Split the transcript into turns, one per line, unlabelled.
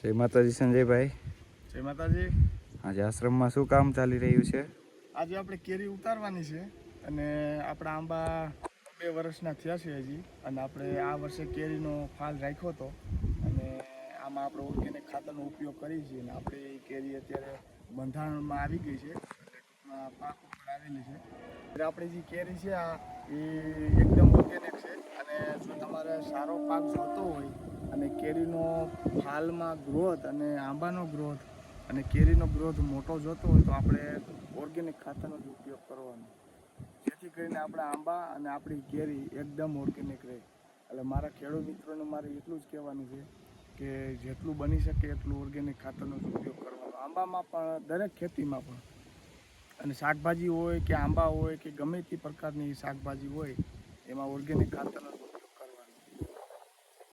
જય માતાજી સંજયભાઈ.
જય માતાજી.
આજે આશ્રમમાં શું કામ ચાલી રહ્યું છે?
આજે આપણે કેરી ઉતારવાની છે અને આપણા આંબા 2 વર્ષના થયા છે હજી, અને આપણે આ વર્ષે કેરીનો ફાલ રાખ્યો હતો અને આમાં આપણે ઓર્ગેનિક ખાતરનો ઉપયોગ કરીએ છીએ અને આપણે કેરી અત્યારે બંધારણમાં આવી ગઈ છે, પાક ઉપર આવેલી છે. એટલે આપણી જે કેરી છે આ એ એકદમ ઓર્ગેનિક છે, અને જો તમારે સારો પાક જોતો હોય અને કેરીનો ફાલમાં ગ્રોથ અને આંબાનો ગ્રોથ અને કેરીનો ગ્રોથ મોટો જોતો હોય તો આપણે ઓર્ગેનિક ખાતરનો જ ઉપયોગ કરવાનો, જેથી કરીને આપણા આંબા અને આપણી કેરી એકદમ ઓર્ગેનિક રહે. એટલે મારા ખેડૂત મિત્રોને મારે એટલું જ કહેવાનું છે કે જેટલું બની શકે એટલું ઓર્ગેનિક ખાતરનો જ ઉપયોગ કરવાનો, આંબામાં પણ, દરેક ખેતીમાં પણ. અને શાકભાજી હોય કે આંબા હોય કે ગમે તે પ્રકારની શાકભાજી હોય એમાં ઓર્ગેનિક ખાતરનો